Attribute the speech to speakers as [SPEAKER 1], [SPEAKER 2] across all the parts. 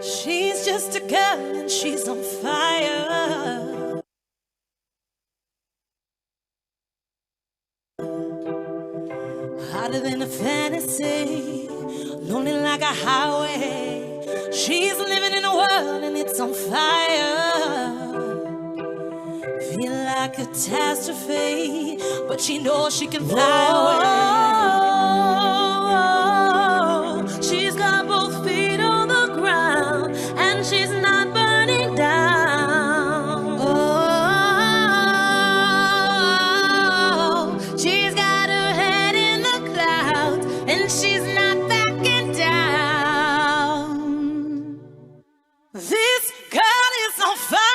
[SPEAKER 1] She's just a girl and she's on fire. Hotter than a fantasy, lonely like a highway. She's living in a world and it's on fire. Feel like a catastrophe, but she knows she can fly away. She's got both feet on the ground and she's not burning down. Oh, she's got her head in the clouds and she's not backing down. This girl is on fire.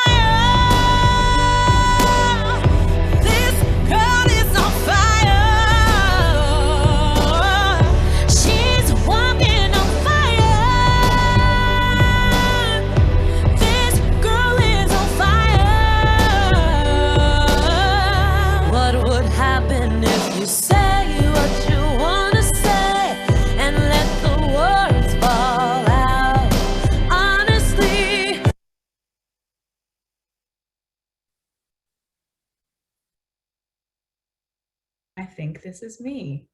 [SPEAKER 2] I think this is me.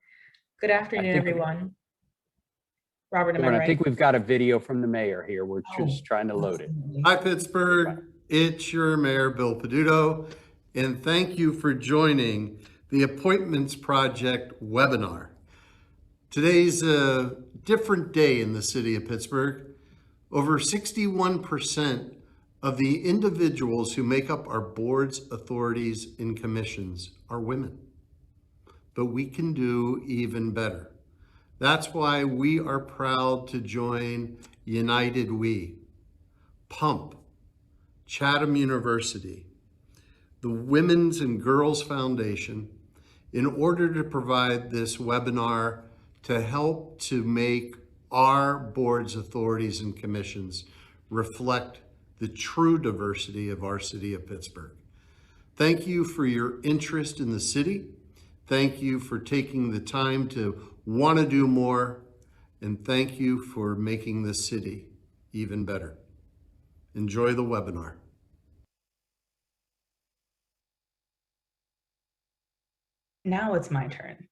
[SPEAKER 2] Good afternoon, everyone. Robert, am I right?
[SPEAKER 3] I think we've got a video from the mayor here. We're just trying to load it.
[SPEAKER 4] Hi, Pittsburgh. It's your mayor, Bill Peduto, and thank you for joining the Appointments Project webinar. Today's a different day in the city of Pittsburgh. Over 61% of the individuals who make up our boards, authorities, and commissions are women. But we can do even better. That's why we are proud to join United We, Pump, Chatham University, the Women's and Girls Foundation, in order to provide this webinar to help to make our boards, authorities, and commissions reflect the true diversity of our city of Pittsburgh. Thank you for your interest in the city. Thank you for taking the time to want to do more, and thank you for making this city even better. Enjoy the webinar.
[SPEAKER 2] Now it's my turn.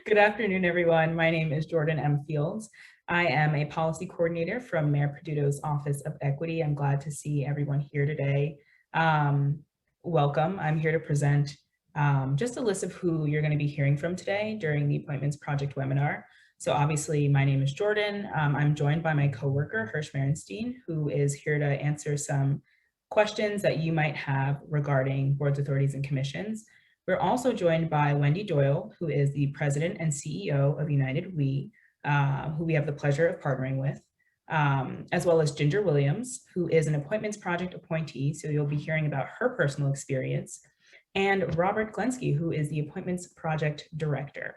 [SPEAKER 2] Good afternoon, everyone. My name is Jordan M. Fields. I am a policy coordinator from Mayor Peduto's Office of Equity. I'm glad to see everyone here today. Welcome. I'm here to present just a list of who you're going to be hearing from today during the Appointments Project webinar. So obviously, my name is Jordan. I'm joined by my coworker, Hirsch Merenstein, who is here to answer some questions that you might have regarding boards, authorities, and commissions. We're also joined by Wendy Doyle, who is the president and CEO of United We, who we have the pleasure of partnering with, as well as Ginger Williams, who is an Appointments Project appointee. So you'll be hearing about her personal experience, and Robert Glensky, who is the Appointments Project Director.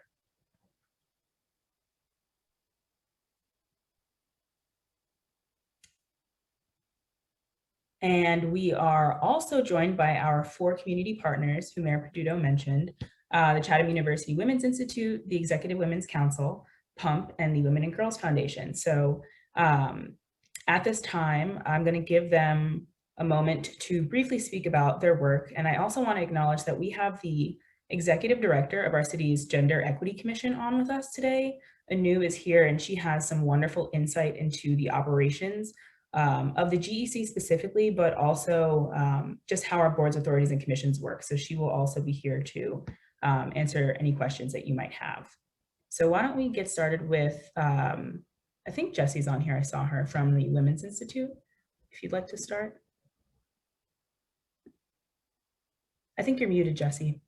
[SPEAKER 2] And we are also joined by our 4 community partners who Mayor Peduto mentioned, the Chatham University Women's Institute, the Executive Women's Council, Pump, and the Women and Girls Foundation. So at this time, I'm going to give them a moment to briefly speak about their work. And I also want to acknowledge that we have the executive director of our city's Gender Equity Commission on with us today. Anu is here and she has some wonderful insight into the operations of the GEC specifically, but also just how our boards, authorities, and commissions work. So she will also be here to answer any questions that you might have. So why don't we get started with, I think Jessie's on here. I saw her from the Women's Institute. If you'd like to start. I think you're muted, Jessie.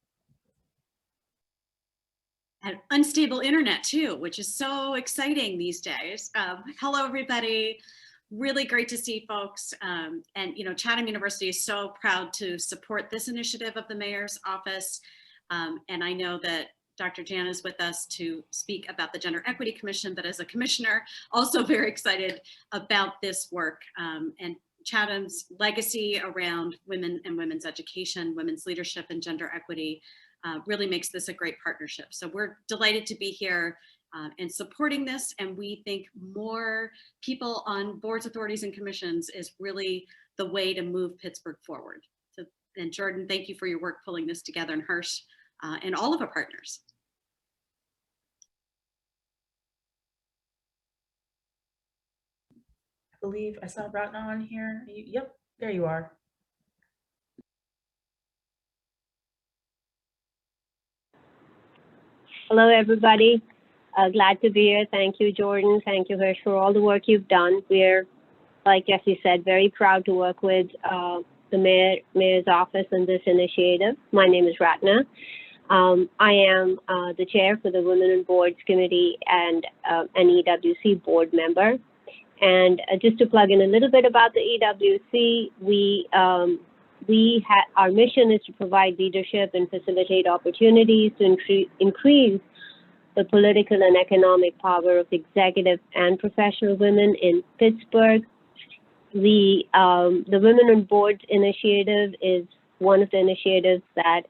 [SPEAKER 5] And unstable internet too, which is so exciting these days. Hello, everybody. Really great to see folks. And Chatham University is so proud to support this initiative of the mayor's office. And I know that Dr. Jan is with us to speak about the Gender Equity Commission, but as a commissioner, also very excited about this work. And Chatham's legacy around women and women's education, women's leadership, and gender equity really makes this a great partnership. So we're delighted to be here and supporting this. And we think more people on boards, authorities, and commissions is really the way to move Pittsburgh forward. So, and Jordan, thank you for your work pulling this together, and Hirsch and all of our partners.
[SPEAKER 2] I believe I saw Ratna on here. Yep, there you are.
[SPEAKER 6] Hello, everybody. Glad to be here. Thank you, Jordan. Thank you, Hirsch, for all the work you've done. We're, like Jesse said, very proud to work with the mayor's office in this initiative. My name is Ratna. I am the chair for the Women on Boards Committee and an EWC board member. And just to plug in a little bit about the EWC, our mission is to provide leadership and facilitate opportunities to increase the political and economic power of executive and professional women in Pittsburgh. The Women on Boards initiative is one of the initiatives that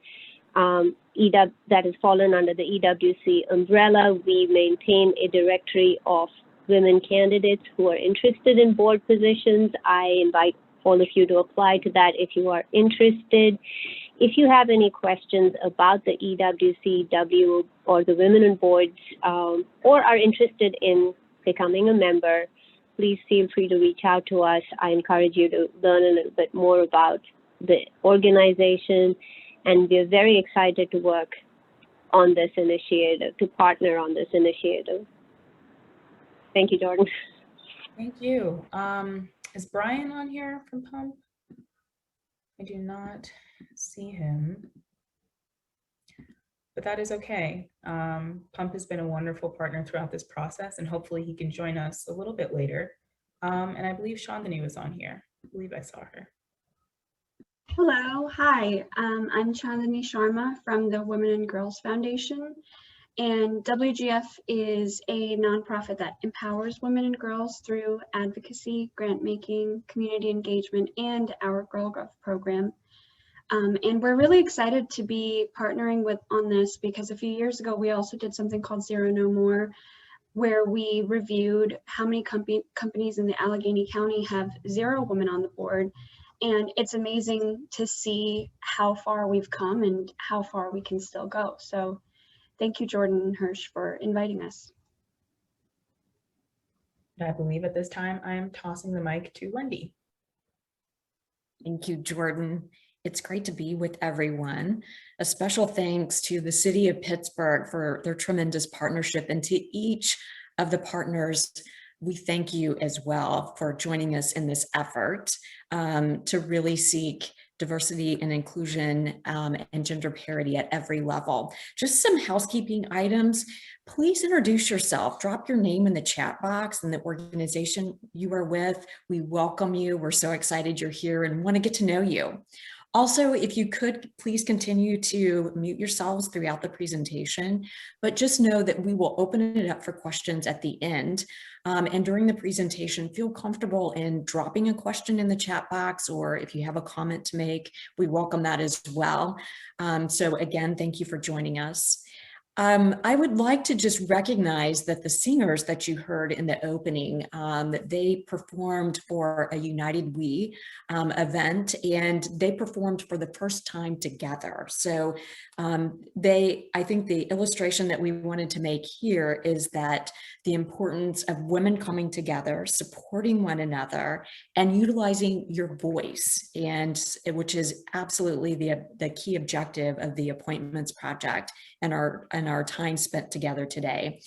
[SPEAKER 6] has fallen under the EWC umbrella. We maintain a directory of women candidates who are interested in board positions. I invite all of you to apply to that if you are interested. If you have any questions about the EWCW or the Women on Boards or are interested in becoming a member, please feel free to reach out to us. I encourage you to learn a little bit more about the organization, and we're very excited to work on this initiative, to partner on this initiative. Thank you, Jordan.
[SPEAKER 2] Thank you. Is Brian on here from Pump? I do not see him, but that is okay. Pump has been a wonderful partner throughout this process, and hopefully he can join us a little bit later. And I believe Chandani was on here. I believe I saw her.
[SPEAKER 7] Hello, hi. I'm Chandani Sharma from the Women and Girls Foundation. And WGF is a nonprofit that empowers women and girls through advocacy, grant making, community engagement, and our Girl Growth program. And we're really excited to be partnering on this because a few years ago, we also did something called Zero No More, where we reviewed how many companies in the Allegheny County have 0 women on the board. And it's amazing to see how far we've come and how far we can still go. So thank you, Jordan and Hirsch, for inviting us.
[SPEAKER 2] I believe at this time I am tossing the mic to Wendy.
[SPEAKER 8] Thank you, Jordan. It's great to be with everyone. A special thanks to the City of Pittsburgh for their tremendous partnership, and to each of the partners, we thank you as well for joining us in this effort to really seek diversity and inclusion and gender parity at every level. Just some housekeeping items. Please introduce yourself. Drop your name in the chat box and the organization you are with. We welcome you. We're so excited you're here and want to get to know you. Also, if you could, please continue to mute yourselves throughout the presentation, but just know that we will open it up for questions at the end. And during the presentation, feel comfortable in dropping a question in the chat box, or if you have a comment to make, we welcome that as well. So again, thank you for joining us. I would like to just recognize that the singers that you heard in the opening, they performed for a United We event, and they performed for the first time together. So I think the illustration that we wanted to make here is that the importance of women coming together, supporting one another, and utilizing your voice, and which is absolutely the key objective of the Appointments Project and our time spent together today.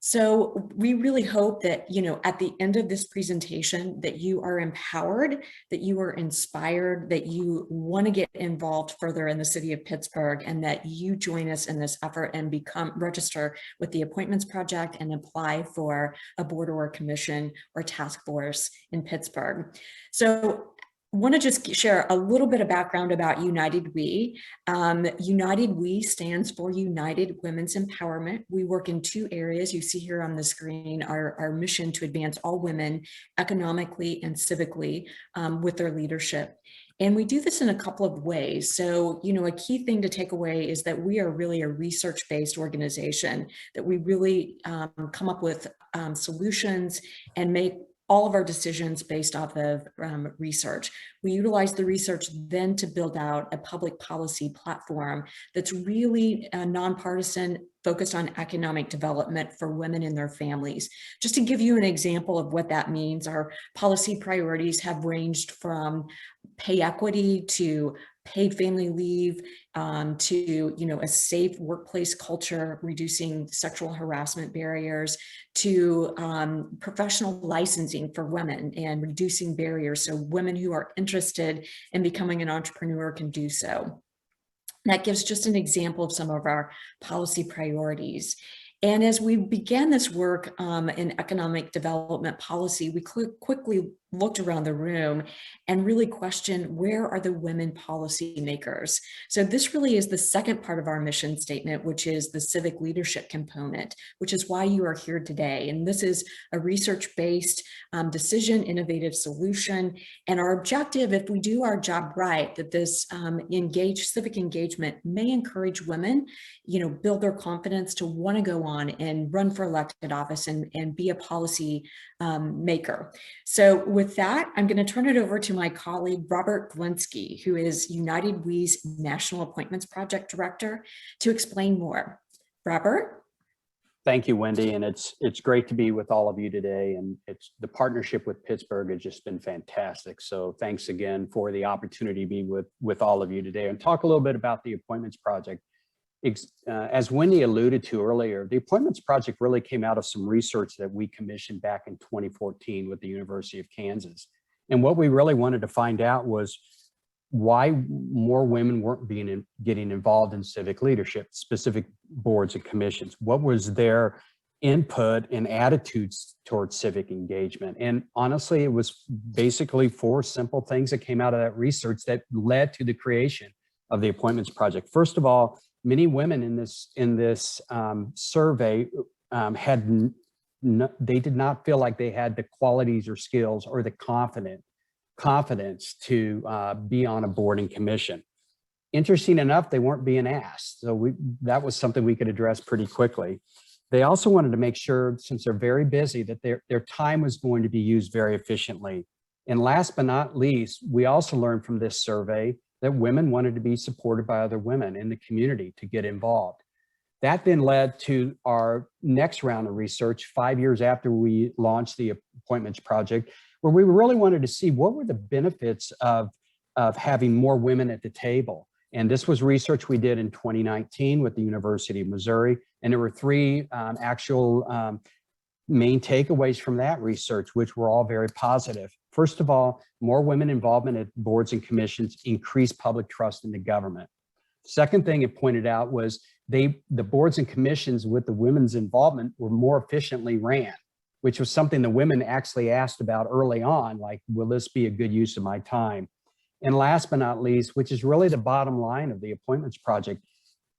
[SPEAKER 8] So we really hope that, at the end of this presentation, that you are empowered, that you are inspired, that you want to get involved further in the City of Pittsburgh, and that you join us in this effort and register with the Appointments Project and apply for a board or a commission or task force in Pittsburgh. So want to just share a little bit of background about United We. United We stands for United Women's Empowerment. We work in two areas. You see here on the screen our mission to advance all women economically and civically with their leadership. And we do this in a couple of ways. So, a key thing to take away is that we are really a research-based organization, that we really come up with solutions and make all of our decisions based off of research. We utilize the research then to build out a public policy platform that's really nonpartisan, focused on economic development for women and their families. Just to give you an example of what that means, our policy priorities have ranged from pay equity to paid family leave, to a safe workplace culture, reducing sexual harassment barriers, to professional licensing for women and reducing barriers so women who are interested in becoming an entrepreneur can do so. That gives just an example of some of our policy priorities. And as we began this work in economic development policy, we quickly looked around the room and really questioned, where are the women policymakers? So this really is the second part of our mission statement, which is the civic leadership component, which is why you are here today. And this is a research-based decision, innovative solution. And our objective, if we do our job right, that this civic engagement may encourage women, build their confidence to want to go on and run for elected office and be a policy maker. So with that, I'm going to turn it over to my colleague, Robert Glinsky, who is United We's National Appointments Project Director, to explain more. Robert?
[SPEAKER 3] Thank you, Wendy. And it's great to be with all of you today. And the partnership with Pittsburgh has just been fantastic. So thanks again for the opportunity to be with all of you today and talk a little bit about the Appointments Project. As Wendy alluded to earlier, the Appointments Project really came out of some research that we commissioned back in 2014 with the University of Kansas. And what we really wanted to find out was why more women weren't getting involved in civic leadership, specific boards and commissions. What was their input and attitudes towards civic engagement? And honestly, it was basically 4 simple things that came out of that research that led to the creation of the Appointments Project. First of all, many women in this survey they did not feel like they had the qualities or skills or the confidence to be on a board and commission. Interesting enough, they weren't being asked. So that was something we could address pretty quickly. They also wanted to make sure, since they're very busy, that their time was going to be used very efficiently. And last but not least, we also learned from this survey that women wanted to be supported by other women in the community to get involved. That then led to our next round of research 5 years after we launched the Appointments Project, where we really wanted to see what were the benefits of having more women at the table. And this was research we did in 2019 with the University of Missouri. And there were 3 actual main takeaways from that research, which were all very positive. First of all, more women involvement at boards and commissions increased public trust in the government. Second thing it pointed out was the boards and commissions with the women's involvement were more efficiently ran, which was something the women actually asked about early on, like, will this be a good use of my time? And last but not least, which is really the bottom line of the Appointments Project,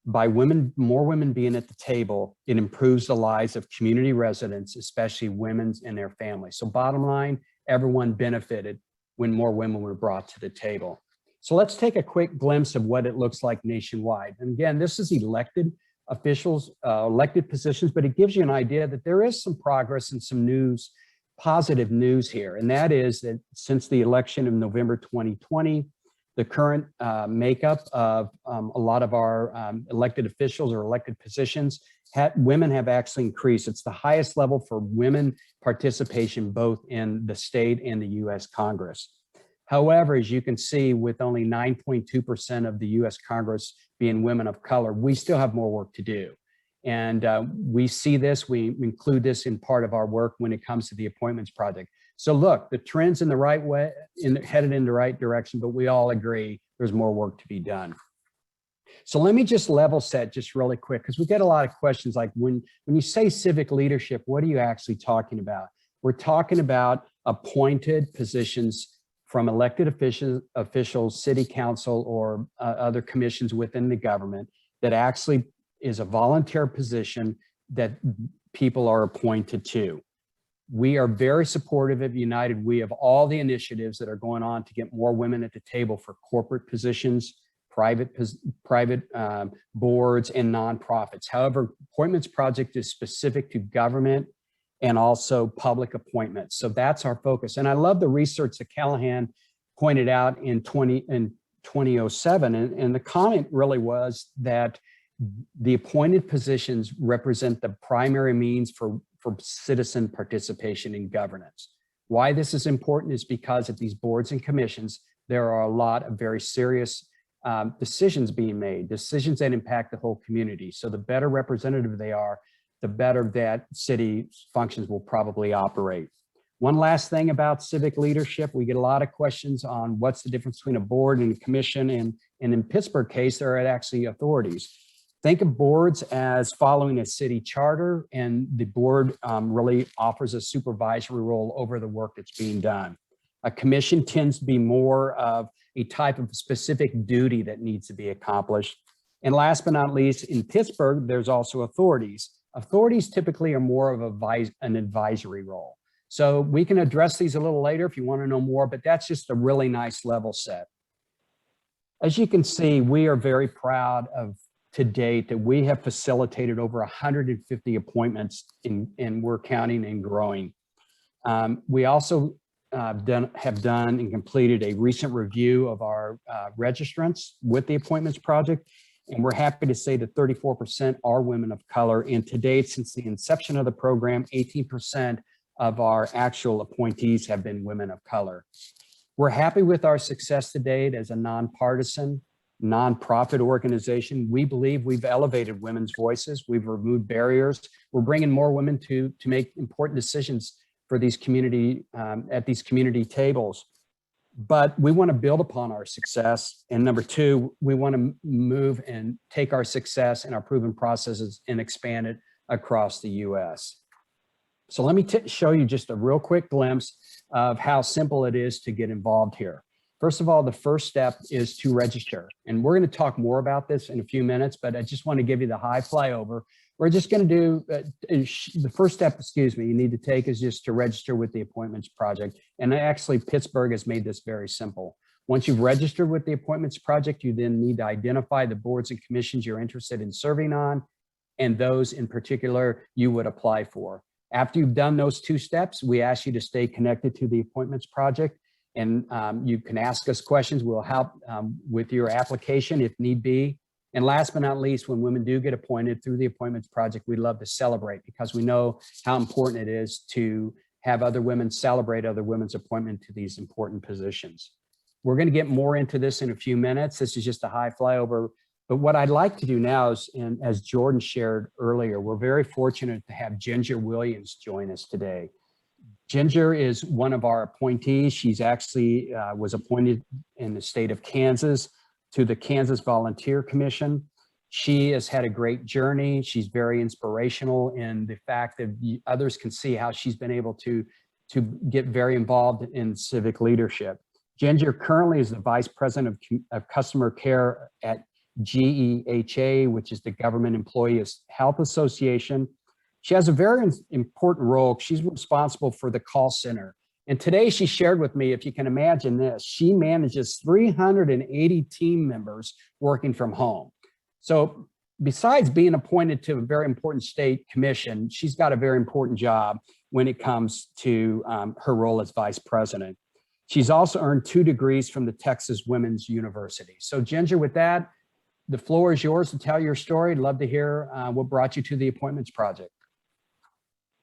[SPEAKER 3] by more women being at the table, it improves the lives of community residents, especially women and their families. So bottom line, everyone benefited when more women were brought to the table. So let's take a quick glimpse of what it looks like nationwide. And again, this is elected officials, elected positions, but it gives you an idea that there is some progress and some news, positive news here. And that is that since the election of November 2020, the current makeup of a lot of our elected officials or elected positions, women have actually increased. It's the highest level for women participation, both in the state and the US Congress. However, as you can see, with only 9.2% of the US Congress being women of color, we still have more work to do. And we see this, we include this in part of our work when it comes to the Appointments Project. So look, the trend's in the right way, headed in the right direction, but we all agree there's more work to be done. So let me just level set just really quick, because we get a lot of questions like, when you say civic leadership, what are you actually talking about? We're talking about appointed positions from elected officials, city council, or other commissions within the government that actually is a volunteer position that people are appointed to. We are very supportive of United We of all the initiatives that are going on to get more women at the table for corporate positions, private boards, and nonprofits. However, Appointments Project is specific to government and also public appointments. So that's our focus. And I love the research that Callahan pointed out in 2007. And the comment really was that the appointed positions represent the primary means for citizen participation in governance. Why this is important is because at these boards and commissions, there are a lot of very serious decisions being made, decisions that impact the whole community. So the better representative they are, the better that city functions will probably operate. One last thing about civic leadership, we get a lot of questions on what's the difference between a board and a commission, and in Pittsburgh case, there are actually authorities. Think of boards as following a city charter, and the board really offers a supervisory role over the work that's being done. A commission tends to be more of a type of specific duty that needs to be accomplished. And last but not least, in Pittsburgh, there's also authorities. Authorities typically are more of an advisory role. So we can address these a little later if you want to know more, but that's just a really nice level set. As you can see, we are very proud of to date that we have facilitated over 150 appointments and we're counting and growing. We also have done and completed a recent review of our registrants with the Appointments Project, and we're happy to say that 34% are women of color. And to date, since the inception of the program, 18% of our actual appointees have been women of color. We're happy with our success to date as a nonpartisan, nonprofit organization. We believe we've elevated women's voices. We've removed barriers. We're bringing more women to make important decisions for these community, at these community tables. But we want to build upon our success. And number two, we want to move and take our success and our proven processes and expand it across the US. So let me show you just a real quick glimpse of how simple it is to get involved here. First of all, the first step is to register. And we're going to talk more about this in a few minutes, but I just want to give you the high flyover. We're just going to do the first step, you need to take is just to register with the Appointments Project. And actually, Pittsburgh has made this very simple. Once you've registered with the Appointments Project, you then need to identify the boards and commissions you're interested in serving on, and those in particular you would apply for. After you've done those two steps, we ask you to stay connected to the Appointments Project. And you can ask us questions. We'll help with your application if need be. And last but not least, when women do get appointed through the Appointments Project, we love to celebrate because we know how important it is to have other women celebrate other women's appointment to these important positions. We're going to get more into this in a few minutes. This is just a high flyover. But what I'd like to do now is, and as Jordan shared earlier, we're very fortunate to have Ginger Williams join us today. Ginger is one of our appointees. She's actually was appointed in the state of Kansas to the Kansas Volunteer Commission. She has had a great journey. She's very inspirational in the fact that others can see how she's been able to get very involved in civic leadership. Ginger currently is the Vice President of Customer Care at GEHA, which is the Government Employees Health Association. She has a very important role. She's responsible for the call center. And today she shared with me, if you can imagine this, she manages 380 team members working from home. So besides being appointed to a very important state commission, she's got a very important job when it comes to her role as vice president. She's also earned 2 degrees from the Texas Women's University. So Ginger, with that, the floor is yours to tell your story. I'd love to hear what brought you to the Appointments Project.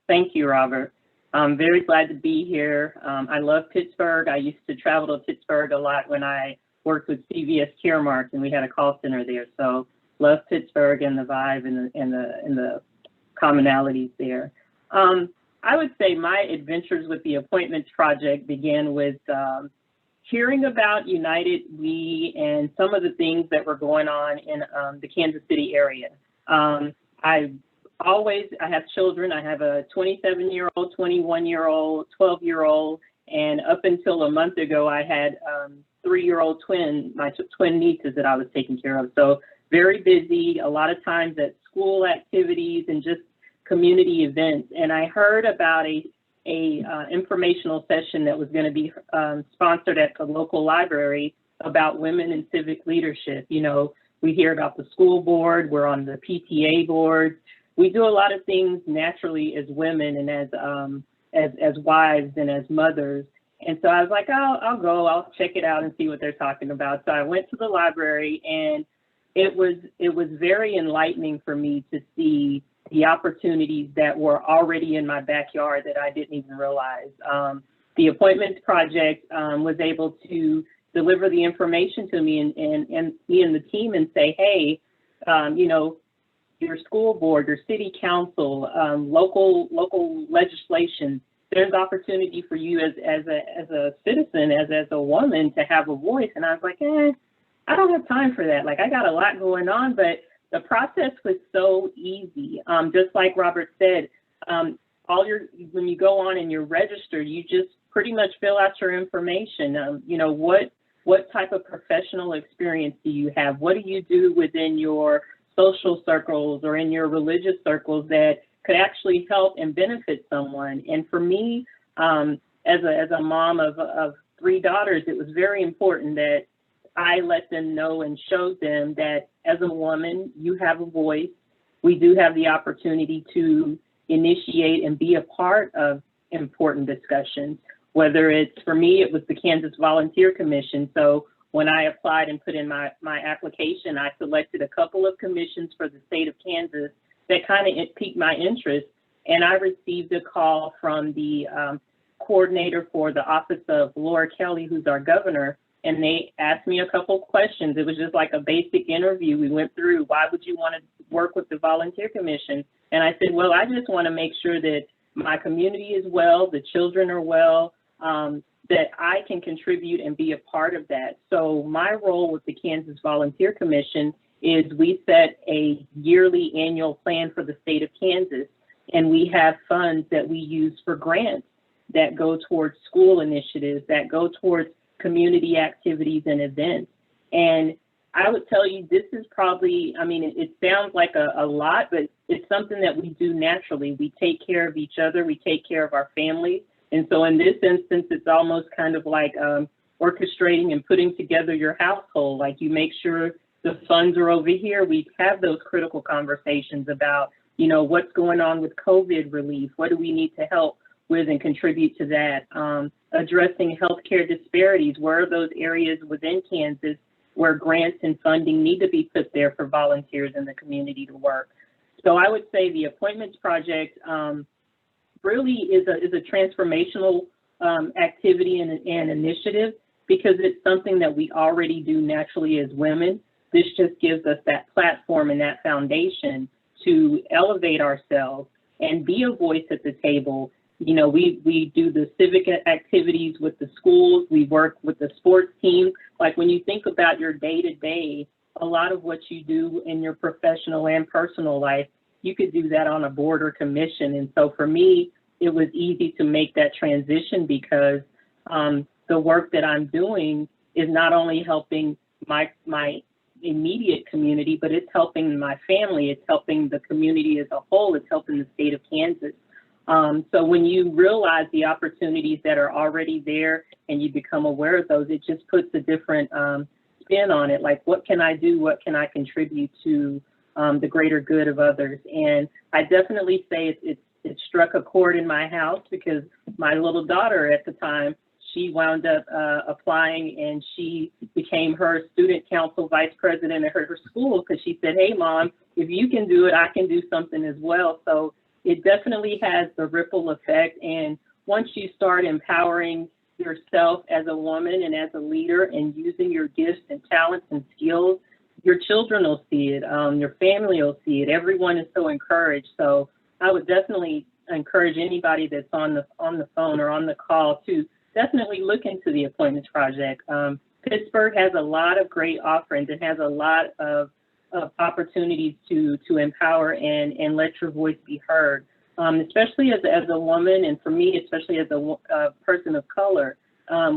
[SPEAKER 9] Thank you, Robert. I'm very glad to be here. I love Pittsburgh. I used to travel to Pittsburgh a lot when I worked with CVS Caremark, and we had a call center there. So love Pittsburgh and the vibe and the commonalities there. I would say my adventures with the Appointments Project began with hearing about United We and some of the things that were going on in the Kansas City area. I have children. I have a 27-year-old, 21-year-old, 12-year-old, And up until a month ago, I had 3-year-old my twin nieces that I was taking care of. So very busy, a lot of times at school activities and just community events. And I heard about a informational session that was going to be sponsored at the local library about women in civic leadership. You know, we hear about the school board, we're on the PTA board. We do a lot of things naturally as women and as wives and as mothers. And so I was like, I'll check it out and see what they're talking about. So I went to the library, and it was very enlightening for me to see the opportunities that were already in my backyard that I didn't even realize. The Appointments Project was able to deliver the information to me and me and the team and say, hey, you know, your school board, your city council, local legislation, there's opportunity for you as a citizen, as a woman, to have a voice. And I was like, I don't have time for that. Like, I got a lot going on, but the process was so easy. Just like Robert said, when you go on and you're registered, you just pretty much fill out your information. You know, what type of professional experience do you have? What do you do within your social circles or in your religious circles that could actually help and benefit someone? And for me, as a mom of 3 daughters, it was very important that I let them know and showed them that as a woman, you have a voice. We do have the opportunity to initiate and be a part of important discussions. Whether it's, for me, it was the Kansas Volunteer Commission. So when I applied and put in my application, I selected a couple of commissions for the state of Kansas that kind of piqued my interest. And I received a call from the coordinator for the office of Laura Kelly, who's our governor, and they asked me a couple questions. It was just like a basic interview. We went through, why would you want to work with the Volunteer Commission? And I said, well, I just want to make sure that my community is well, the children are well, that I can contribute and be a part of that. So my role with the Kansas Volunteer Commission is we set a yearly annual plan for the state of Kansas, and we have funds that we use for grants that go towards school initiatives, that go towards community activities and events. And I would tell you, this is probably, I mean, it sounds like a lot, but it's something that we do naturally. We take care of each other, we take care of our families. And so in this instance, it's almost kind of like orchestrating and putting together your household. Like, you make sure the funds are over here. We have those critical conversations about, you know, what's going on with COVID relief? What do we need to help with and contribute to that? Addressing healthcare disparities. Where are those areas within Kansas where grants and funding need to be put there for volunteers in the community to work? So I would say the Appointments Project really is a transformational activity and initiative, because it's something that we already do naturally as women. This just gives us that platform and that foundation to elevate ourselves and be a voice at the table. You know, we do the civic activities with the schools. We work with the sports team. Like, when you think about your day-to-day, a lot of what you do in your professional and personal life, you could do that on a board or commission. And so for me, it was easy to make that transition, because the work that I'm doing is not only helping my immediate community, but it's helping my family. It's helping the community as a whole. It's helping the state of Kansas. So when you realize the opportunities that are already there and you become aware of those, it just puts a different spin on it. Like, what can I do? What can I contribute to the greater good of others? And I definitely say it struck a chord in my house, because my little daughter at the time, she wound up applying, and she became her student council vice president at her school, because she said, hey, Mom, if you can do it, I can do something as well. So it definitely has the ripple effect. And once you start empowering yourself as a woman and as a leader and using your gifts and talents and skills, your children will see it, your family will see it. Everyone is so encouraged. So I would definitely encourage anybody that's on the phone or on the call to definitely look into the Appointments Project. Pittsburgh has a lot of great offerings. It has a lot of opportunities to empower and let your voice be heard. especially as a woman, and for me, especially as a person of color,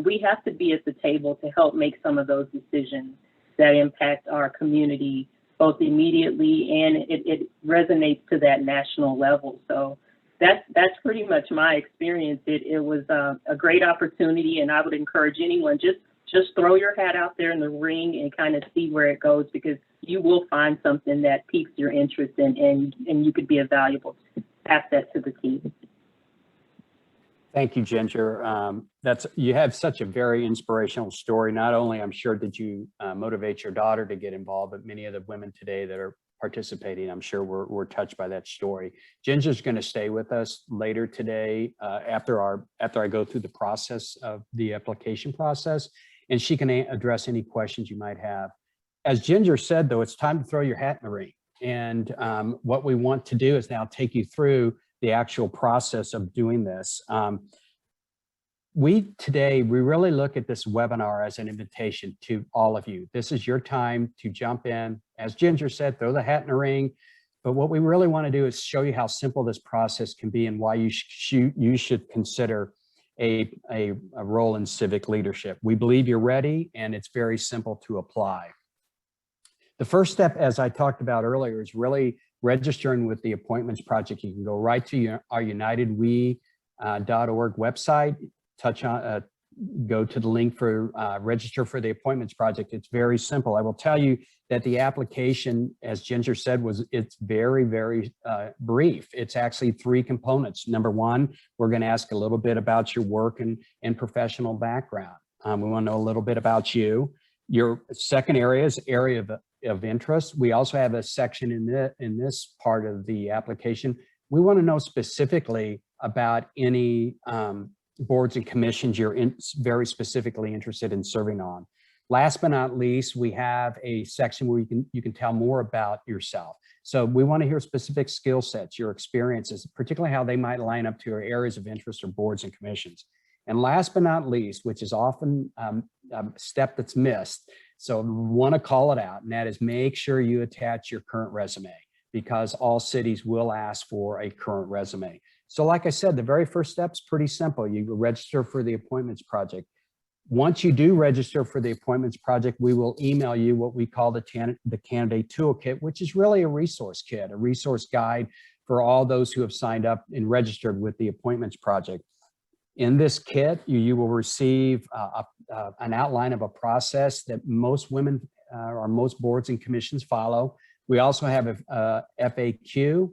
[SPEAKER 9] we have to be at the table to help make some of those decisions that impact our community, both immediately and it resonates to that national level. So that's pretty much my experience. It was a great opportunity, and I would encourage anyone, just throw your hat out there in the ring and kind of see where it goes, because you will find something that piques your interest and you could be a valuable asset to the team.
[SPEAKER 3] Thank you, Ginger. You have such a very inspirational story. Not only, I'm sure, did you motivate your daughter to get involved, but many of the women today that are participating, I'm sure were touched by that story. Ginger's going to stay with us later today after I go through the process of the application process, and she can address any questions you might have. As Ginger said, though, it's time to throw your hat in the ring. And what we want to do is now take you through the actual process of doing this. We really look at this webinar as an invitation to all of you. This is your time to jump in. As Ginger said, throw the hat in the ring. But what we really want to do is show you how simple this process can be and why you should consider a role in civic leadership. We believe you're ready, and it's very simple to apply. The first step, as I talked about earlier, is really registering with the Appointments Project. You can go right to our UnitedWe.org website, go to the link for register for the Appointments Project. It's very simple. I will tell you that the application, as Ginger said, it's very, very brief. It's actually 3 components. Number 1, we're going to ask a little bit about your work and professional background. We want to know a little bit about you. Your second area is area of interest. We also have a section in this part of the application. We want to know specifically about any boards and commissions you're very specifically interested in serving on. Last but not least, we have a section where you can tell more about yourself. So we want to hear specific skill sets, your experiences, particularly how they might line up to your areas of interest or boards and commissions. And last but not least, which is often a step that's missed, so we want to call it out, and that is make sure you attach your current resume, because all cities will ask for a current resume. So like I said, the very first step's pretty simple. You register for the Appointments Project. Once you do register for the Appointments Project, we will email you what we call the Candidate Toolkit, which is really a resource kit, a resource guide for all those who have signed up and registered with the Appointments Project. In this kit, you will receive an outline of a process that most women or most boards and commissions follow. We also have a FAQ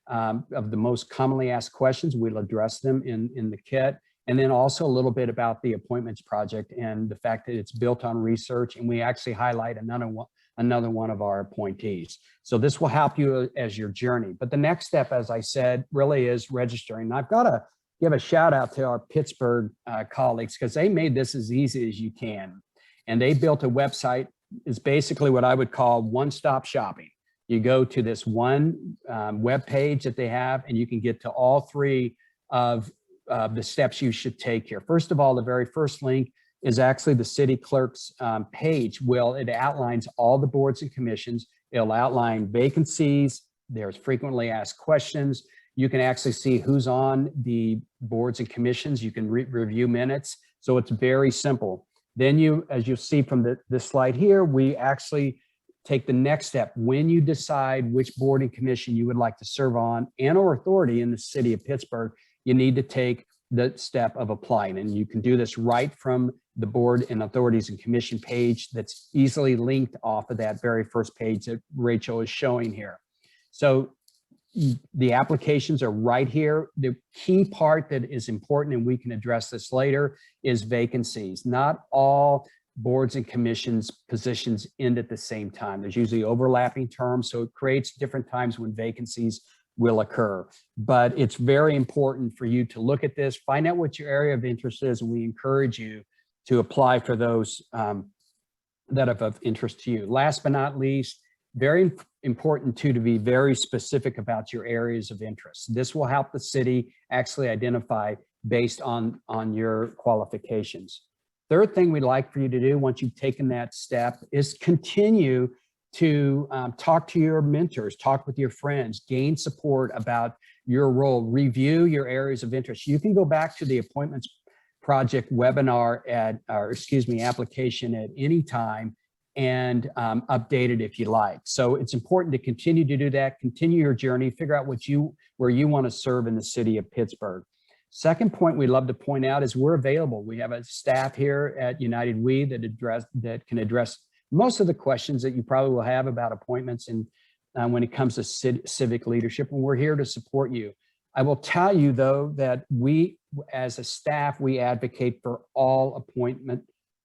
[SPEAKER 3] of the most commonly asked questions. We'll address them in the kit. And then also a little bit about the Appointments Project and the fact that it's built on research, and we actually highlight another one of our appointees. So this will help you as your journey. But the next step, as I said, really is registering. And I've got to give a shout out to our Pittsburgh colleagues, because they made this as easy as you can. And they built a website. It's basically what I would call one-stop shopping. You go to this one web page that they have, and you can get to all 3 of the steps you should take here. First of all, the very first link is actually the city clerk's page. Well, it outlines all the boards and commissions. It'll outline vacancies. There's frequently asked questions. You can actually see who's on the boards and commissions. You can review minutes. So it's very simple. Then as you'll see from this slide here, we actually take the next step. When you decide which board and commission you would like to serve on and/or authority in the city of Pittsburgh, you need to take the step of applying. And you can do this right from the board and authorities and commission page that's easily linked off of that very first page that Rachel is showing here. So the applications are right here. The key part that is important, and we can address this later, is vacancies. Not all boards and commissions positions end at the same time. There's usually overlapping terms, so it creates different times when vacancies will occur. But it's very important for you to look at this, find out what your area of interest is, and we encourage you to apply for those that are of interest to you. Last but not least, very important too to be very specific about your areas of interest. This will help the city actually identify based on your qualifications. Third thing we'd like for you to do once you've taken that step is continue to talk to your mentors, talk with your friends, gain support about your role, review your areas of interest. You can go back to the Appointments Project webinar application at any time and update it if you like. So it's important to continue to do that, continue your journey, figure out where you want to serve in the city of Pittsburgh. Second point we'd love to point out is we're available. We have a staff here at United We that can address most of the questions that you probably will have about appointments and when it comes to civic leadership, and we're here to support you. I will tell you though that we, as a staff, we advocate for all appointment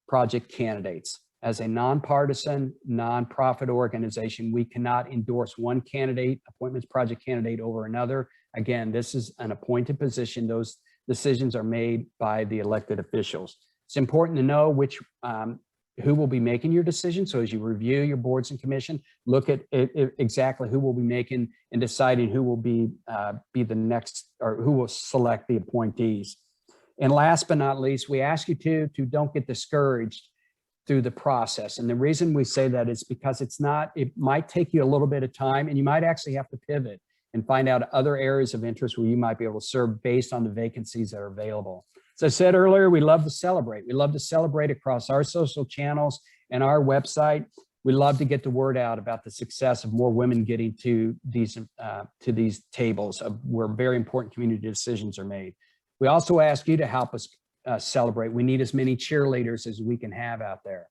[SPEAKER 3] project candidates. As a nonpartisan, nonprofit organization, we cannot endorse one candidate, appointments project candidate, over another. Again, this is an appointed position. Those decisions are made by the elected officials. It's important to know who will be making your decision. So as you review your boards and commission, look at exactly who will be making and deciding who will be the next, or who will select the appointees. And last but not least, we ask you to don't get discouraged through the process. And the reason we say that is because it might take you a little bit of time, and you might actually have to pivot and find out other areas of interest where you might be able to serve based on the vacancies that are available. As I said earlier, we love to celebrate. We love to celebrate across our social channels and our website. We love to get the word out about the success of more women getting to these tables of where very important community decisions are made. We also ask you to help us celebrate. We need as many cheerleaders as we can have out there.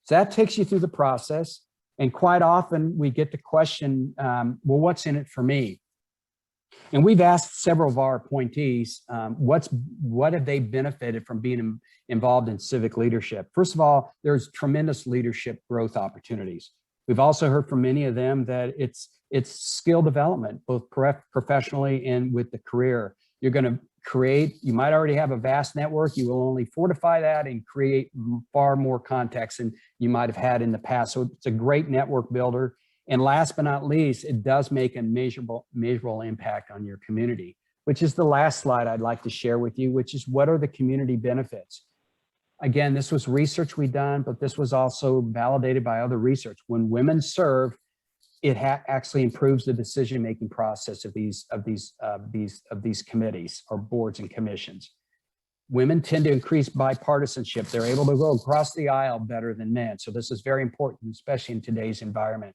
[SPEAKER 3] So that takes you through the process. And quite often we get the question, well, what's in it for me? And we've asked several of our appointees, what have they benefited from being involved in civic leadership? First of all, there's tremendous leadership growth opportunities. We've also heard from many of them that it's skill development, both professionally and with the career. You're going to you might already have a vast network. You will only fortify that and create far more contacts than you might have had in the past. So it's a great network builder. And last but not least, it does make a measurable impact on your community, which is the last slide I'd like to share with you, which is what are the community benefits? Again, this was research we done, but this was also validated by other research. When women serve, it actually improves the decision-making process of these committees or boards and commissions. Women tend to increase bipartisanship. They're able to go across the aisle better than men. So this is very important, especially in today's environment.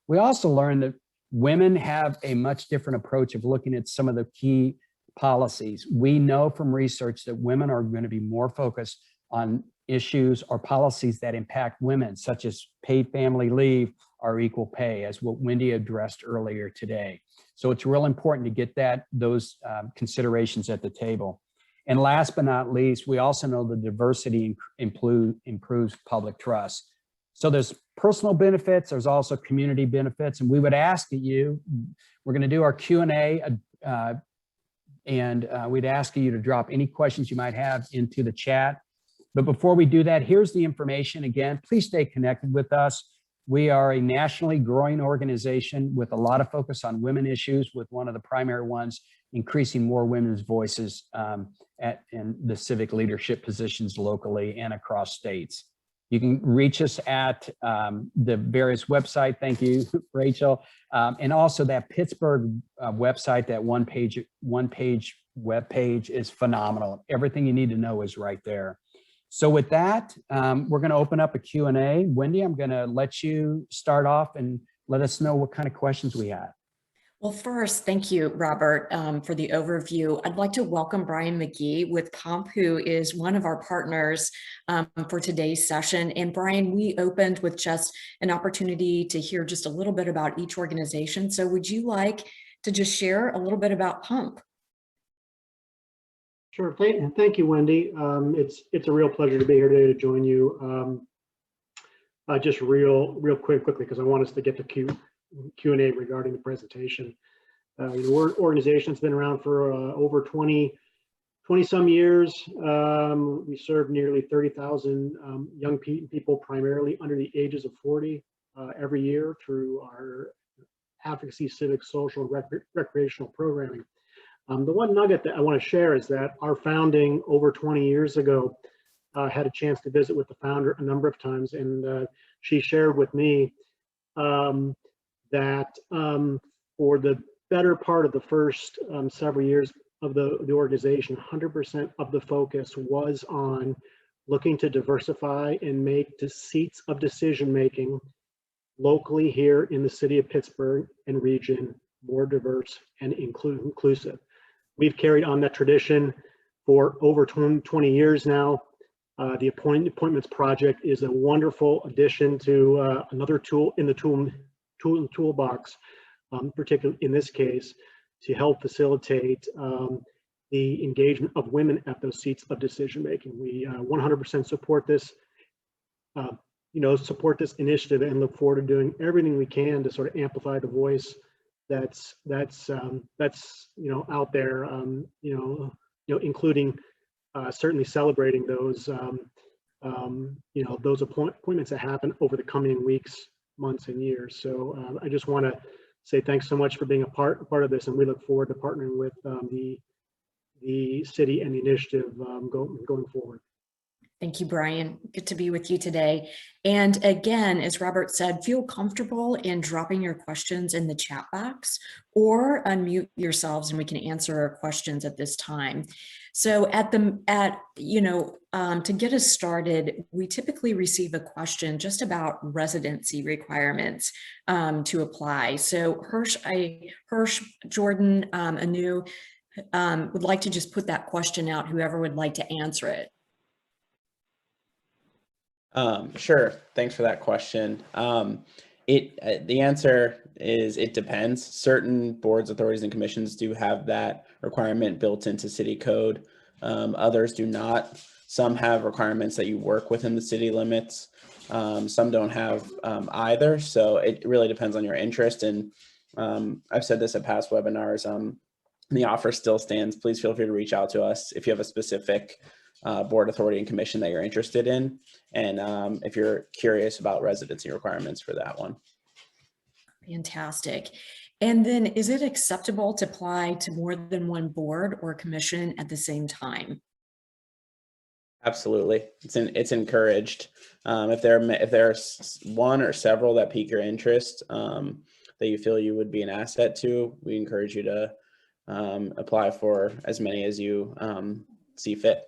[SPEAKER 3] We also learned that women have a much different approach of looking at some of the key policies. We know from research that women are going to be more focused on issues or policies that impact women, such as paid family leave or equal pay, as what Wendy addressed earlier today. So it's real important to get those considerations at the table. And last but not least, we also know the diversity improves public trust. So there's personal benefits, there's also community benefits, and we would ask you, we're going to do our Q&A, and we'd ask you to drop any questions you might have into the chat. But before we do that, here's the information. Again, please stay connected with us. We are a nationally growing organization with a lot of focus on women issues, with one of the primary ones increasing more women's voices in the civic leadership positions locally and across states. You can reach us at the various website. Thank you, Rachel. And also that Pittsburgh website, that one page web page is phenomenal. Everything you need to know is right there. So with that, we're going to open up a Q&A. Wendy, I'm going to let you start off and let us know what kind of questions we have.
[SPEAKER 8] Well, first, thank you, Robert, for the overview. I'd like to welcome Brian McGee with COMP, who is one of our partners for today's session. And Brian, we opened with just an opportunity to hear just a little bit about each organization. So would you like to just share a little bit about PUMP?
[SPEAKER 10] Sure, thank you, Wendy. It's a real pleasure to be here today to join you. Just real quickly, because I want us to get to Q&A regarding the presentation. The organization has been around for over 20 some years. We serve nearly 30,000 young people, primarily under the ages of 40, every year through our advocacy, civic, social, and recreational programming. The one nugget that I want to share is that our founding over 20 years ago, had a chance to visit with the founder a number of times, and she shared with me that for the better part of the first several years of the organization, 100% of the focus was on looking to diversify and make the seats of decision-making locally here in the city of Pittsburgh and region more diverse and inclusive. We've carried on that tradition for over 20 years now. The Appointments Project is a wonderful addition to another tool in the toolbox, particularly in this case, to help facilitate the engagement of women at those seats of decision making. We 100% support this, support this initiative, and look forward to doing everything we can to sort of amplify the voice that's out there, including certainly celebrating those those appointments that happen over the coming weeks, months, and years. So I just want to say thanks so much for being a part of this, and we look forward to partnering with the city and the initiative going forward.
[SPEAKER 8] Thank you, Brian. Good to be with you today. And again, as Robert said, feel comfortable in dropping your questions in the chat box or unmute yourselves and we can answer questions at this time. So to get us started, we typically receive a question just about residency requirements to apply. So Hirsch, Jordan, Anu, would like to just put that question out, whoever would like to answer it.
[SPEAKER 11] Sure. Thanks for that question. The answer is it depends. Certain boards, authorities, and commissions do have that requirement built into city code. Others do not. Some have requirements that you work within the city limits. Some don't have either. So it really depends on your interest. And I've said this at past webinars. The offer still stands. Please feel free to reach out to us if you have a specific board, authority, and commission that you're interested in, and if you're curious about residency requirements for that one.
[SPEAKER 8] Fantastic. And then is it acceptable to apply to more than one board or commission at the same time?
[SPEAKER 11] Absolutely. It's encouraged. If there's one or several that pique your interest, that you feel you would be an asset to, we encourage you to apply for as many as you see fit.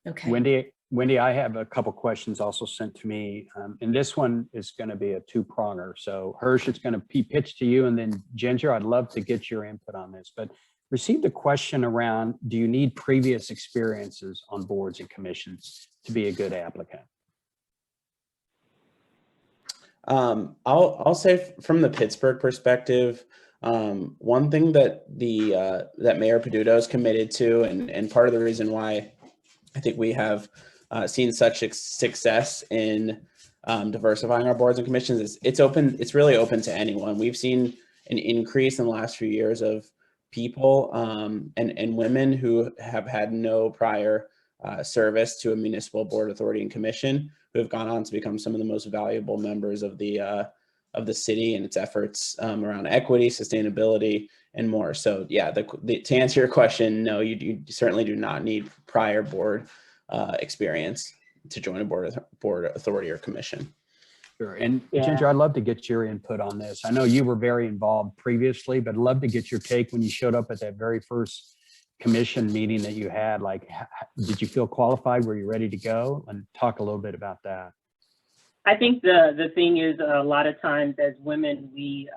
[SPEAKER 8] Okay.
[SPEAKER 3] Wendy, I have a couple questions also sent to me, and this one is going to be a two-pronger. So Hirsch, it's going to be pitched to you, and then Ginger, I'd love to get your input on this, but received a question around, do you need previous experiences on boards and commissions to be a good applicant?
[SPEAKER 11] I'll say from the Pittsburgh perspective, one thing that that Mayor Peduto is committed to, and part of the reason why I think we have seen such success in diversifying our boards and commissions is it's really open to anyone. We've seen an increase in the last few years of people and women who have had no prior service to a municipal board, authority, and commission, who have gone on to become some of the most valuable members of the city and its efforts around equity, sustainability, and more. So yeah, to answer your question, no, you certainly do not need prior board experience to join a board, authority, or commission.
[SPEAKER 3] Sure. And
[SPEAKER 10] Yeah.
[SPEAKER 3] Ginger, I'd love to get your input on this. I know you were very involved previously, but I'd love to get your take when you showed up at that very first commission meeting that you had. Like, did you feel qualified? Were you ready to go? And talk a little bit about that.
[SPEAKER 9] I think the thing is, a lot of times as women, we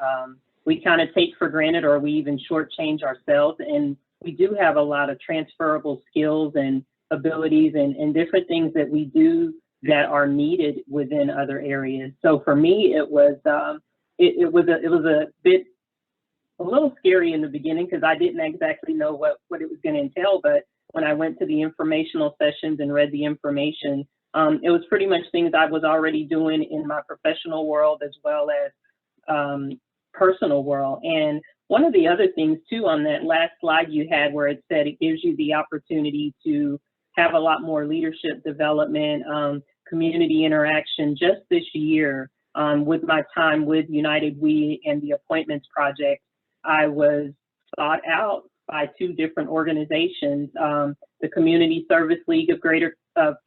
[SPEAKER 9] kind of take for granted, or we even shortchange ourselves. And we do have a lot of transferable skills and abilities and different things that we do that are needed within other areas. So for me, it was a little scary in the beginning, because I didn't exactly know what it was going to entail. But when I went to the informational sessions and read the information, it was pretty much things I was already doing in my professional world as well as personal world. And one of the other things too, on that last slide you had where it said it gives you the opportunity to have a lot more leadership development, community interaction. Just this year, with my time with United We and the Appointments Project, I was sought out by two different organizations, the Community Service League of Greater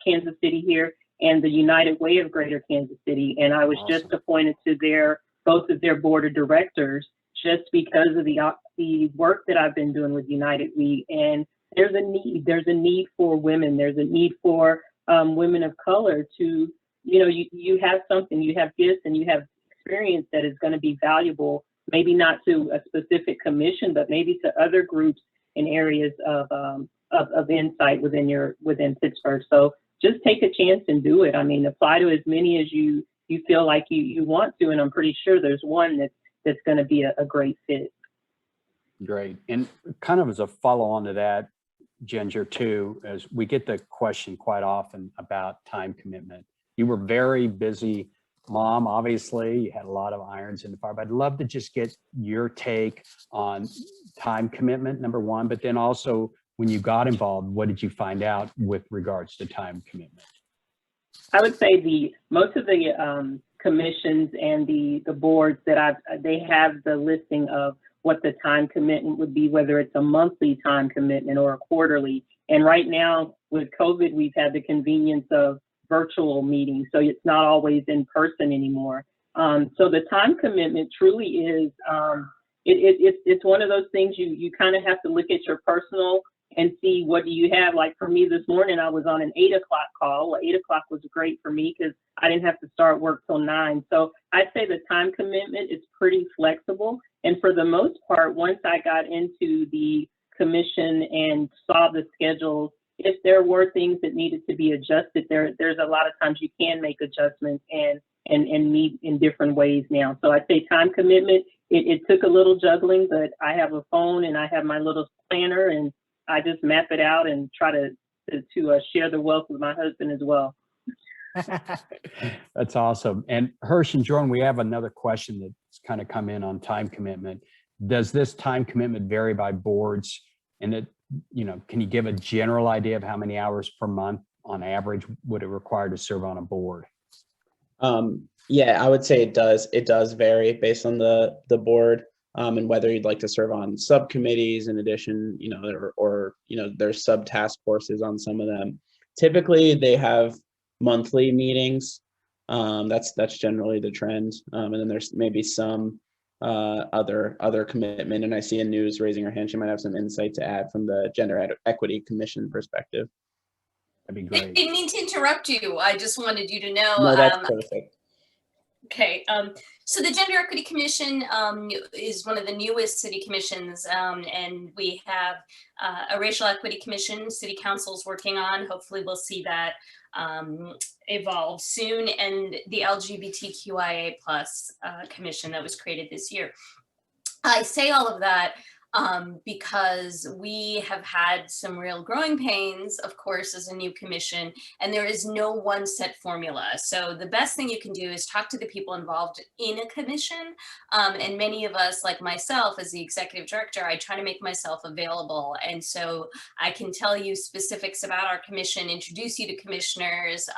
[SPEAKER 9] Kansas City here, and the United Way of Greater Kansas City. And I was just appointed to both of their board of directors just because of the work that I've been doing with United We. And there's a need for women. There's a need for women of color to, you have something, you have gifts and you have experience that is going to be valuable, maybe not to a specific commission, but maybe to other groups in areas of insight within Pittsburgh. So just take a chance and do it. I mean, apply to as many as you feel like you want to, and I'm pretty sure there's one that's going to be a great fit.
[SPEAKER 3] Great. And kind of as a follow on to that, Ginger, too, as we get the question quite often about time commitment. You were very busy mom, obviously, you had a lot of irons in the fire, but I'd love to just get your take on time commitment, number one, but then also when you got involved, what did you find out with regards to time commitment?
[SPEAKER 9] I would say most of the commissions and the boards that they have the listing of what the time commitment would be, whether it's a monthly time commitment or a quarterly. And right now with COVID, we've had the convenience of virtual meetings, so it's not always in person anymore. So the time commitment truly is, it's one of those things you kind of have to look at your personal and see what do you have. Like for me this morning, I was on an 8 o'clock call. Well, 8 o'clock was great for me because I didn't have to start work till 9. So I'd say the time commitment is pretty flexible. And for the most part, once I got into the commission and saw the schedules, if there were things that needed to be adjusted, there's a lot of times you can make adjustments and meet in different ways now. So I'd say time commitment, it took a little juggling, but I have a phone and I have my little planner and I just map it out and try to share the wealth with my husband as well.
[SPEAKER 3] That's awesome. And Hirsch and Jordan, we have another question that's kind of come in on time commitment. Does this time commitment vary by boards? And can you give a general idea of how many hours per month on average would it require to serve on a board?
[SPEAKER 11] Yeah, I would say it does. It does vary based on the board. And whether you'd like to serve on subcommittees in addition, or there's sub task forces on some of them. Typically they have monthly meetings. That's generally the trend. And then there's maybe some other commitment. And I see a News raising her hand. She might have some insight to add from the Gender Equity Commission perspective.
[SPEAKER 3] That'd be great.
[SPEAKER 12] I didn't mean to interrupt you. I just wanted you to know.
[SPEAKER 11] No, that's perfect.
[SPEAKER 12] Okay, so the Gender Equity Commission is one of the newest city commissions, and we have a Racial Equity Commission City Council's working on. Hopefully we'll see that evolve soon, and the LGBTQIA+ commission that was created this year. I say all of that because we have had some real growing pains, of course, as a new commission, and there is no one set formula. So the best thing you can do is talk to the people involved in a commission. And many of us, like myself, as the executive director, I try to make myself available. And so I can tell you specifics about our commission, introduce you to commissioners,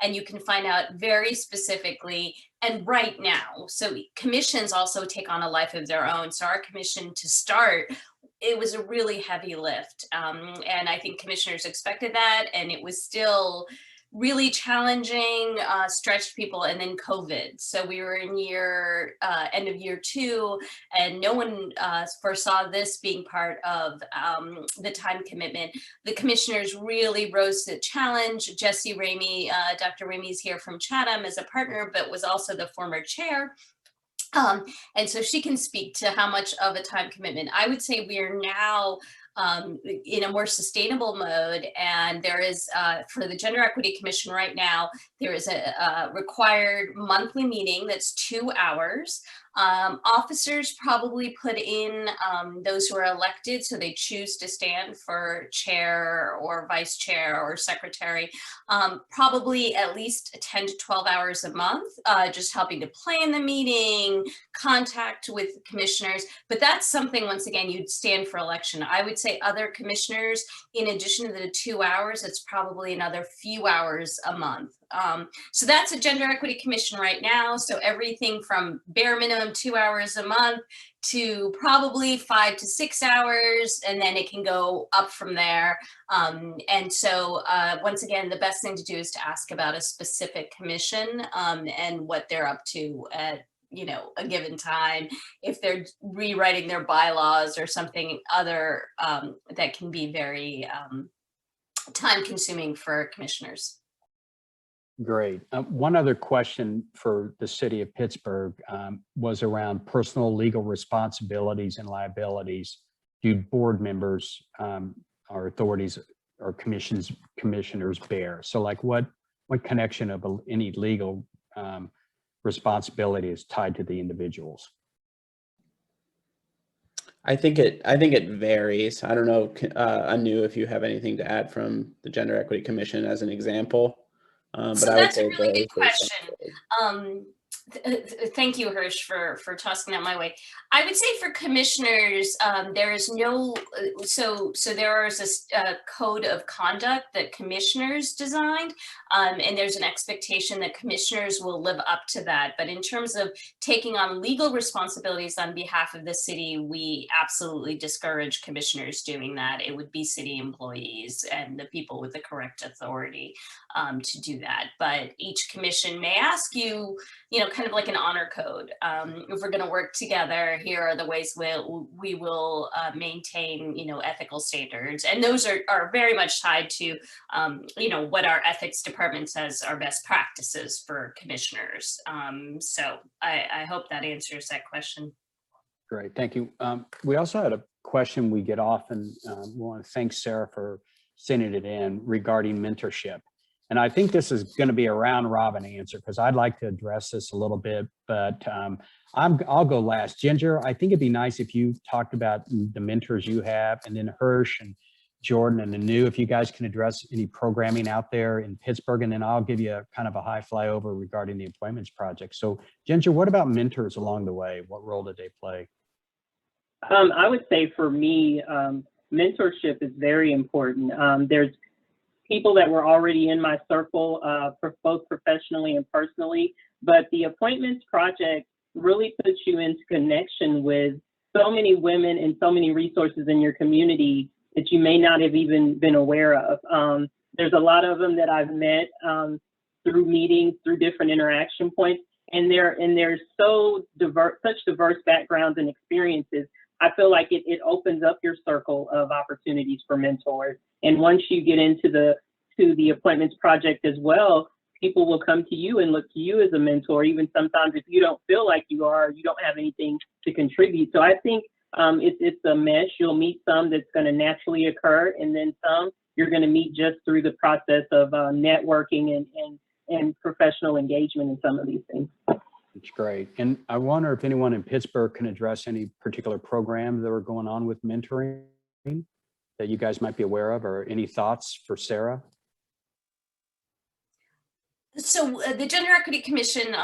[SPEAKER 12] and you can find out very specifically and right now. So commissions also take on a life of their own. So our commission to start, it was a really heavy lift. And I think commissioners expected that, and it was still really challenging, stretched people, and then COVID. So we were in end of year 2, and no one foresaw this being part of the time commitment. The commissioners really rose to the challenge. Jessie Ramey, Dr. Ramey's here from Chatham as a partner, but was also the former chair. And so she can speak to how much of a time commitment. I would say we are now in a more sustainable mode, and there is for the Gender Equity Commission right now, there is a required monthly meeting that's 2 hours. Officers probably put in those who are elected, so they choose to stand for chair or vice chair or secretary, probably at least 10 to 12 hours a month, just helping to plan the meeting, contact with commissioners. But that's something, once again, you'd stand for election. I would say other commissioners, in addition to the 2 hours, it's probably another few hours a month. So that's a gender equity commission right now. So everything from bare minimum 2 hours a month to probably 5 to 6 hours, and then it can go up from there. And so once again, the best thing to do is to ask about a specific commission and what they're up to at a given time, if they're rewriting their bylaws or something other that can be very time consuming for commissioners.
[SPEAKER 3] Great. One other question for the city of Pittsburgh was around personal legal responsibilities and liabilities. Do board members or authorities or commissioners bear? So like what connection of any legal responsibility is tied to the individuals?
[SPEAKER 11] I think it varies. I don't know, Anu, if you have anything to add from the Gender Equity Commission as an example.
[SPEAKER 12] So that's a really good question. Thank you, Hirsch, for tossing that my way. I would say for commissioners, there is no, so there is a code of conduct that commissioners designed, and there's an expectation that commissioners will live up to that. But in terms of taking on legal responsibilities on behalf of the city, we absolutely discourage commissioners doing that. It would be city employees and the people with the correct authority to do that. But each commission may ask you, kind of like an honor code. If we're going to work together, here are the ways we will maintain, ethical standards. And those are very much tied to, what our ethics department says are best practices for commissioners. So I hope that answers that question.
[SPEAKER 3] Great, thank you. We also had a question we get often. We want to thank Sarah for sending it in regarding mentorship. And I think this is going to be a round robin answer because I'd like to address this a little bit, but I'll go last. Ginger, I think it'd be nice if you talked about the mentors you have, and then Hirsch and Jordan and Anu, if you guys can address any programming out there in Pittsburgh, and then I'll give you a kind of a high flyover regarding the Appointments Project. So Ginger, what about mentors along the way? What role did they play?
[SPEAKER 9] I would say for me, mentorship is very important. There's people that were already in my circle, both professionally and personally, but the Appointments Project really puts you into connection with so many women and so many resources in your community that you may not have even been aware of. There's a lot of them that I've met through meetings, through different interaction points, and they're so diverse, such diverse backgrounds and experiences. I feel like it opens up your circle of opportunities for mentors. And once you get into the Appointments Project as well, people will come to you and look to you as a mentor, even sometimes if you don't feel like you don't have anything to contribute. So I think it's a mesh. You'll meet some that's going to naturally occur, and then some you're going to meet just through the process of networking and professional engagement in some of these things.
[SPEAKER 3] That's great. And I wonder if anyone in Pittsburgh can address any particular programs that are going on with mentoring that you guys might be aware of, or any thoughts for Sarah?
[SPEAKER 12] So the Gender Equity Commission,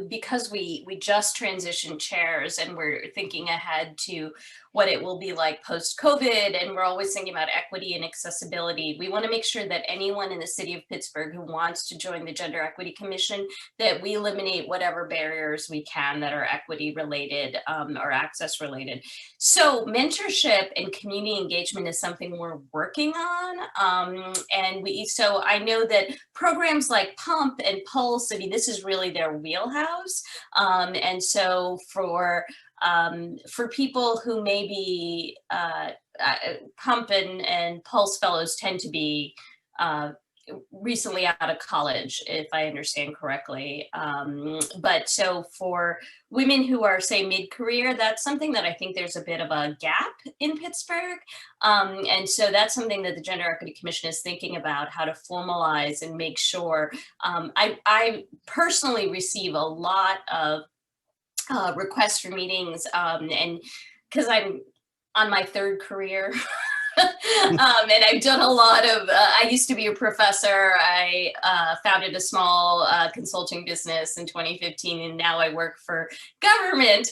[SPEAKER 12] because we just transitioned chairs and we're thinking ahead to what it will be like post-COVID, and we're always thinking about equity and accessibility, we want to make sure that anyone in the city of Pittsburgh who wants to join the Gender Equity Commission, that we eliminate whatever barriers we can that are equity related or access related. So mentorship and community engagement is something we're working on. So I know that programs like Pump and Pulse, I mean, this is really their wheelhouse. And so for people who maybe Pump and Pulse fellows tend to be recently out of college, if I understand correctly. But so for women who are, say, mid-career, that's something that I think there's a bit of a gap in Pittsburgh. And so that's something that the Gender Equity Commission is thinking about, how to formalize and make sure. I personally receive a lot of requests for meetings, and because I'm on my third career, And I've done a lot of, I used to be a professor. I founded a small consulting business in 2015, and now I work for government.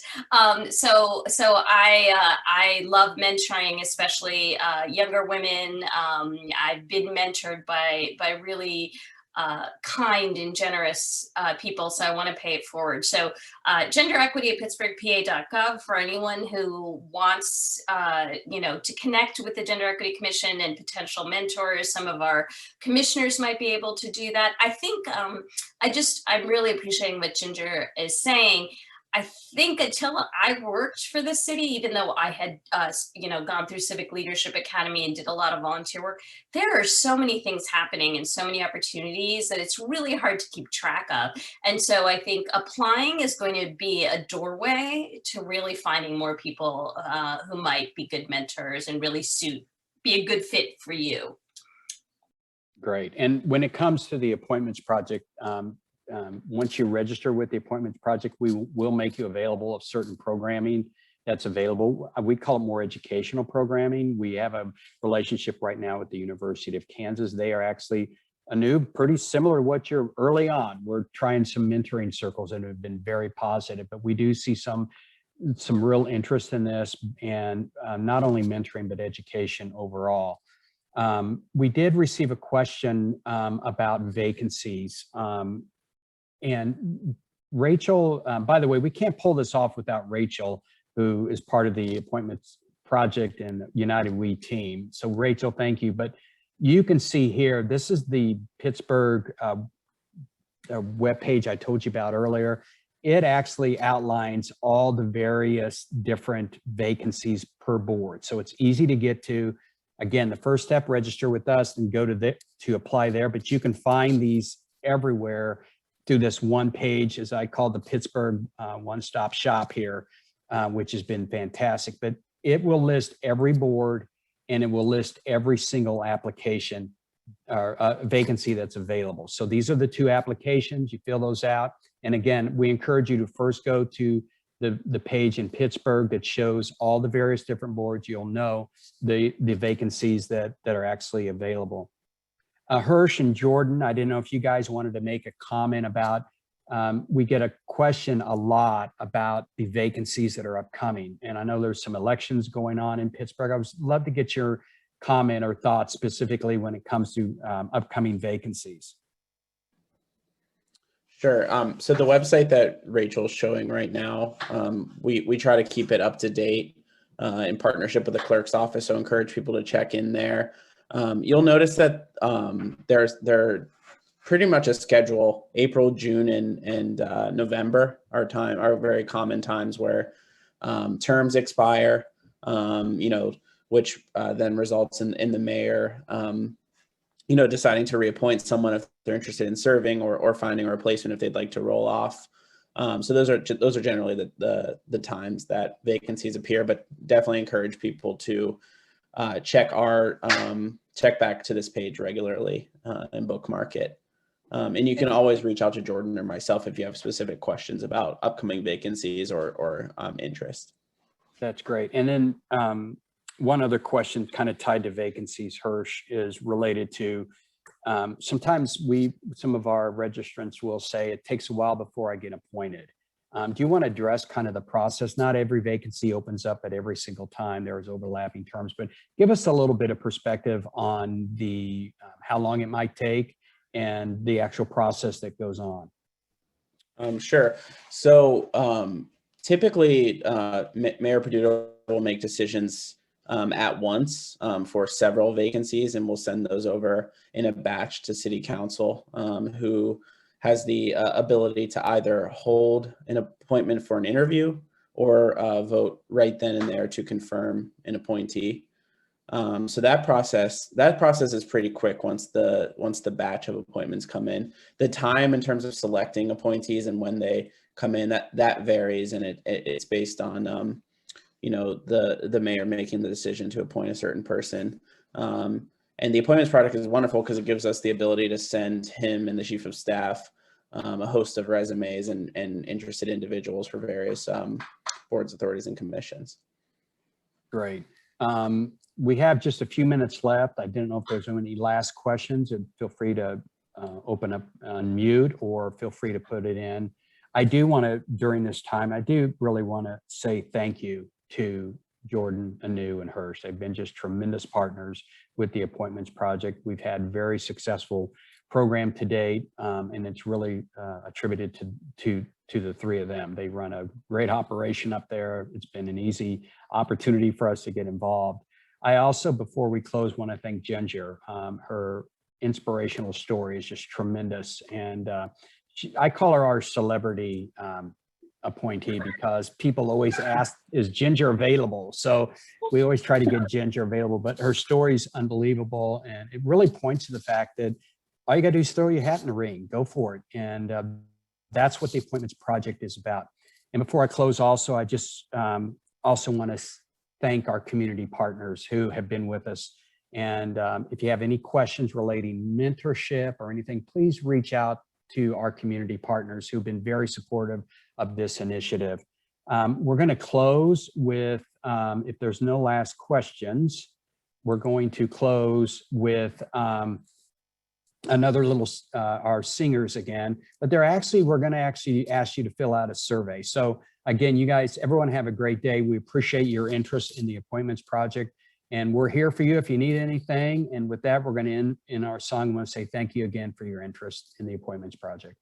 [SPEAKER 12] So I love mentoring, especially younger women. I've been mentored by really kind and generous people, so I want to pay it forward. So gender equity at pittsburghpa.gov for anyone who wants to connect with the Gender Equity Commission and potential mentors. Some of our commissioners might be able to do that. I think I'm really appreciating what Ginger is saying. I think until I worked for the city, even though I had, gone through Civic Leadership Academy and did a lot of volunteer work, there are so many things happening and so many opportunities that it's really hard to keep track of. And so I think applying is going to be a doorway to really finding more people who might be good mentors and really be a good fit for you.
[SPEAKER 3] Great. And when it comes to the appointments project, once you register with the Appointments Project, we will make you available of certain programming that's available. We call it more educational programming. We have a relationship right now with the University of Kansas. They are actually pretty similar to what you're early on. We're trying some mentoring circles that have been very positive, but we do see some real interest in this, and not only mentoring, but education overall. We did receive a question about vacancies. And Rachel, by the way, we can't pull this off without Rachel, who is part of the Appointments Project and United We team. So Rachel, thank you. But you can see here, this is the Pittsburgh webpage I told you about earlier. It actually outlines all the various different vacancies per board. So it's easy to get to. Again, the first step, register with us and go to apply there, but you can find these everywhere through this one page, as I call the Pittsburgh one-stop shop here, which has been fantastic. But it will list every board, and it will list every single application or vacancy that's available. So these are the two applications. You fill those out. And again, we encourage you to first go to the page in Pittsburgh that shows all the various different boards. You'll know the vacancies that are actually available. Hirsch and Jordan, I didn't know if you guys wanted to make a comment about, we get a question a lot about the vacancies that are upcoming. And I know there's some elections going on in Pittsburgh. I would love to get your comment or thoughts specifically when it comes to upcoming vacancies.
[SPEAKER 11] Sure. So the website that Rachel's showing right now, we try to keep it up to date in partnership with the clerk's office. So I encourage people to check in there. You'll notice that there pretty much a schedule. April, June, and November are very common times where terms expire, which then results in the mayor, deciding to reappoint someone if they're interested in serving, or finding a replacement if they'd like to roll off. So those are generally the times that vacancies appear, but definitely encourage people to check back to this page regularly and bookmark it. And you can always reach out to Jordan or myself if you have specific questions about upcoming vacancies or interest. That's
[SPEAKER 3] great. And then one other question kind of tied to vacancies, Hirsch, is related to sometimes some of our registrants will say it takes a while before I get appointed. Do you want to address kind of the process? Not every vacancy opens up at every single time. There's overlapping terms, but give us a little bit of perspective on the how long it might take and the actual process that goes on.
[SPEAKER 11] Sure. So typically, Mayor Peduto will make decisions at once for several vacancies, and we'll send those over in a batch to City Council, who has the ability to either hold an appointment for an interview or vote right then and there to confirm an appointee. So that process is pretty quick once the batch of appointments come in. The time in terms of selecting appointees and when they come in, that varies, and it's based on the mayor making the decision to appoint a certain person. And the appointments project is wonderful because it gives us the ability to send him and the chief of staff a host of resumes and interested individuals for various boards, authorities, and commissions.
[SPEAKER 3] Great. We have just a few minutes left. I didn't know if there's any last questions, and feel free to open up, unmute, or feel free to put it in. I do want to, during this time, I do really want to say thank you to Jordan, Anu, and Hirsch. They've been just tremendous partners with the Appointments Project. We've had very successful program to date, and it's really attributed to the three of them. They run a great operation up there. It's been an easy opportunity for us to get involved. I also, before we close, want to thank Ginger. Her inspirational story is just tremendous, and I call her our celebrity appointee because people always ask, is Ginger available? So we always try to get Ginger available, but her story is unbelievable, and it really points to the fact that all you got to do is throw your hat in the ring, go for it, and that's what the Appointments Project is about. And before I close, also, I just also want to thank our community partners who have been with us. And if you have any questions relating mentorship or anything, please reach out to our community partners who've been very supportive of this initiative. We're going to close with, if there's no last questions, we're going to close with another little, our singers again, but we're going to actually ask you to fill out a survey. So again, you guys, everyone have a great day. We appreciate your interest in the Appointments Project, and we're here for you if you need anything. And with that, we're going to end in our song. I want to say thank you again for your interest in the Appointments Project.